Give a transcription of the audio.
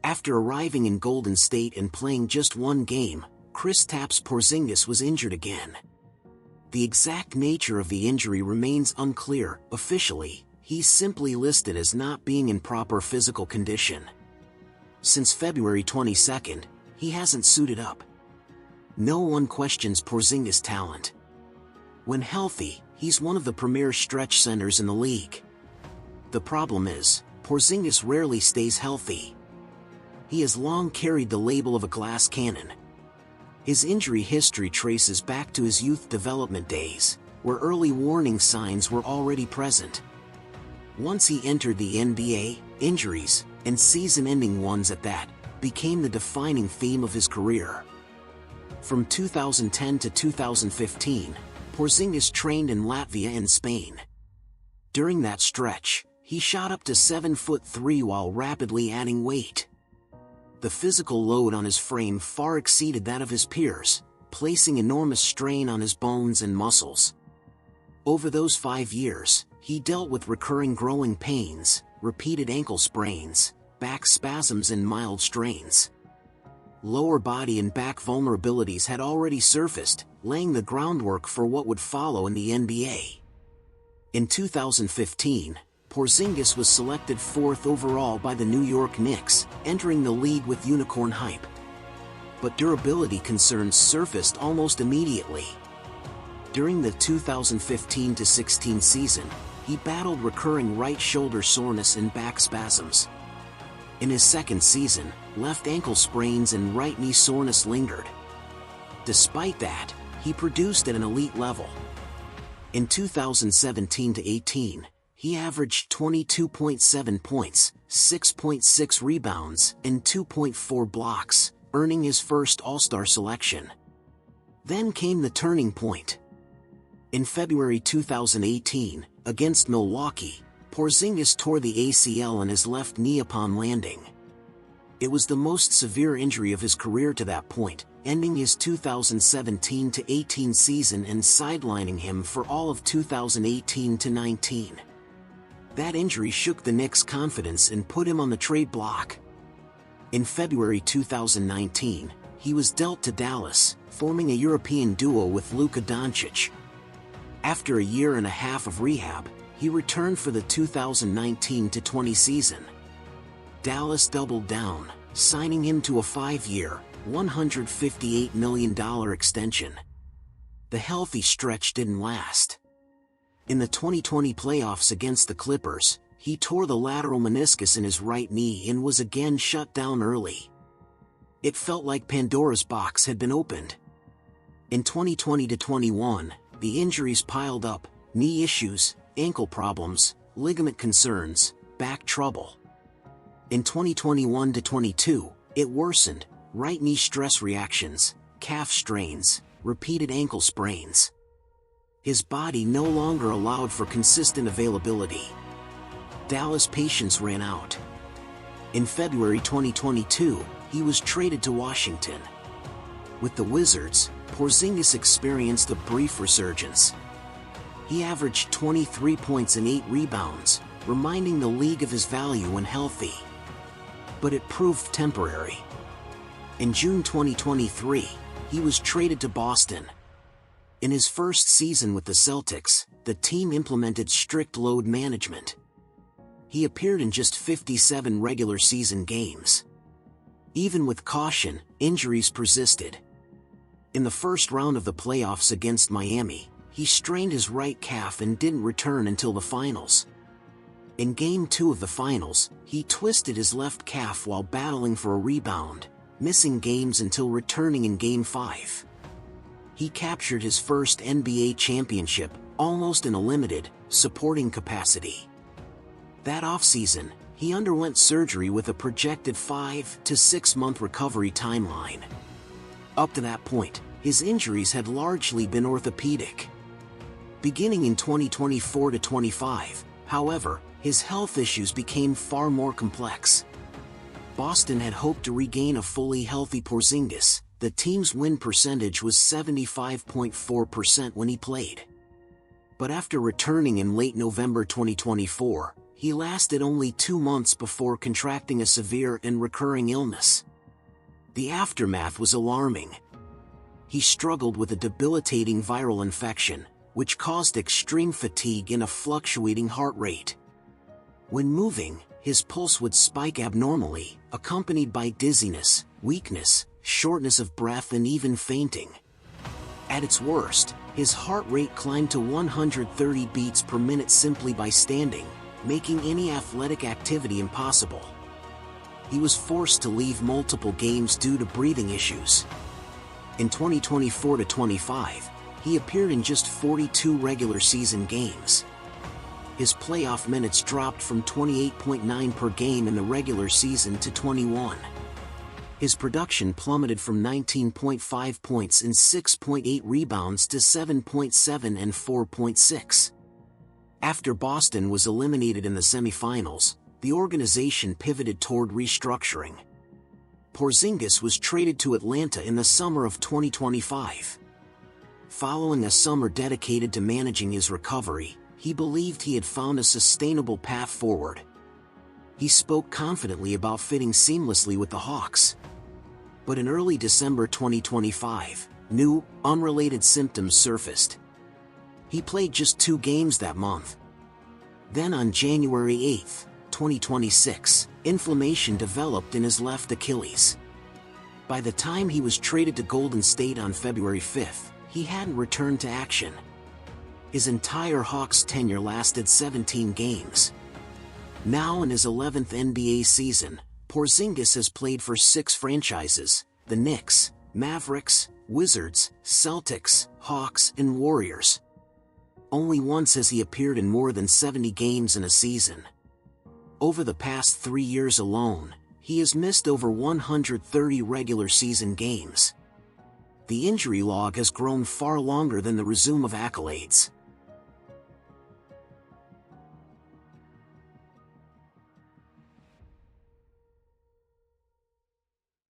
After arriving in Golden State and playing just one game, Kristaps Porziņģis was injured again. The exact nature of the injury remains unclear. Officially, he's simply listed as not being in proper physical condition. Since February 22, he hasn't suited up. No one questions Porziņģis' talent. When healthy, he's one of the premier stretch centers in the league. The problem is, Porziņģis rarely stays healthy. He has long carried the label of a glass cannon. His injury history traces back to his youth development days, where early warning signs were already present. Once he entered the NBA, injuries, and season-ending ones at that, became the defining theme of his career. From 2010 to 2015, Porziņģis trained in Latvia and Spain. During that stretch, he shot up to 7'3" while rapidly adding weight. The physical load on his frame far exceeded that of his peers, placing enormous strain on his bones and muscles. Over those 5 years, he dealt with recurring growing pains, repeated ankle sprains, back spasms and mild strains. Lower body and back vulnerabilities had already surfaced, laying the groundwork for what would follow in the NBA. In 2015, Porziņģis was selected 4th overall by the New York Knicks, entering the league with unicorn hype. But durability concerns surfaced almost immediately. During the 2015-16 season, he battled recurring right shoulder soreness and back spasms. In his second season, left ankle sprains and right knee soreness lingered. Despite that, he produced at an elite level. In 2017-18, he averaged 22.7 points, 6.6 rebounds, and 2.4 blocks, earning his first All-Star selection. Then came the turning point. In February 2018, against Milwaukee, Porziņģis tore the ACL in his left knee upon landing. It was the most severe injury of his career to that point, ending his 2017-18 season and sidelining him for all of 2018-19. That injury shook the Knicks' confidence and put him on the trade block. In February 2019, he was dealt to Dallas, forming a European duo with Luka Doncic. After a year and a half of rehab, he returned for the 2019-20 season. Dallas doubled down, signing him to a 5-year, $158 million extension. The healthy stretch didn't last. In the 2020 playoffs against the Clippers, he tore the lateral meniscus in his right knee and was again shut down early. It felt like Pandora's box had been opened. In 2020-21, the injuries piled up: knee issues, ankle problems, ligament concerns, back trouble. In 2021-22, it worsened: right knee stress reactions, calf strains, repeated ankle sprains. His body no longer allowed for consistent availability. Dallas' patience ran out. In February 2022, he was traded to Washington. With the Wizards, Porziņģis experienced a brief resurgence. He averaged 23 points and 8 rebounds, reminding the league of his value when healthy. But it proved temporary. In June 2023, he was traded to Boston. In his first season with the Celtics, the team implemented strict load management. He appeared in just 57 regular season games. Even with caution, injuries persisted. In the first round of the playoffs against Miami, he strained his right calf and didn't return until the finals. In Game 2 of the finals, he twisted his left calf while battling for a rebound, missing games until returning in Game 5. He captured his first NBA championship, almost in a limited, supporting capacity. That offseason, he underwent surgery with a projected 5 to 6 month recovery timeline. Up to that point, his injuries had largely been orthopedic. Beginning in 2024-25, however, his health issues became far more complex. Boston had hoped to regain a fully healthy Porziņģis. The team's win percentage was 75.4% when he played. But after returning in late November 2024, he lasted only 2 months before contracting a severe and recurring illness. The aftermath was alarming. He struggled with a debilitating viral infection, which caused extreme fatigue and a fluctuating heart rate. When moving, his pulse would spike abnormally, accompanied by dizziness, weakness, shortness of breath, and even fainting. At its worst, his heart rate climbed to 130 beats per minute simply by standing, making any athletic activity impossible. He was forced to leave multiple games due to breathing issues. In 2024-25, he appeared in just 42 regular season games. His playoff minutes dropped from 28.9 per game in the regular season to 21. His production plummeted from 19.5 points and 6.8 rebounds to 7.7 and 4.6. After Boston was eliminated in the semifinals, the organization pivoted toward restructuring. Porziņģis was traded to Atlanta in the summer of 2025. Following a summer dedicated to managing his recovery, he believed he had found a sustainable path forward. He spoke confidently about fitting seamlessly with the Hawks. But in early December 2025, new, unrelated symptoms surfaced. He played just 2 games that month. Then on January 8, 2026, inflammation developed in his left Achilles. By the time he was traded to Golden State on February 5, he hadn't returned to action. His entire Hawks tenure lasted 17 games. Now in his 11th NBA season, Porziņģis has played for 6 franchises: the Knicks, Mavericks, Wizards, Celtics, Hawks, and Warriors. Only once has he appeared in more than 70 games in a season. Over the past 3 years alone, he has missed over 130 regular season games. The injury log has grown far longer than the resume of accolades.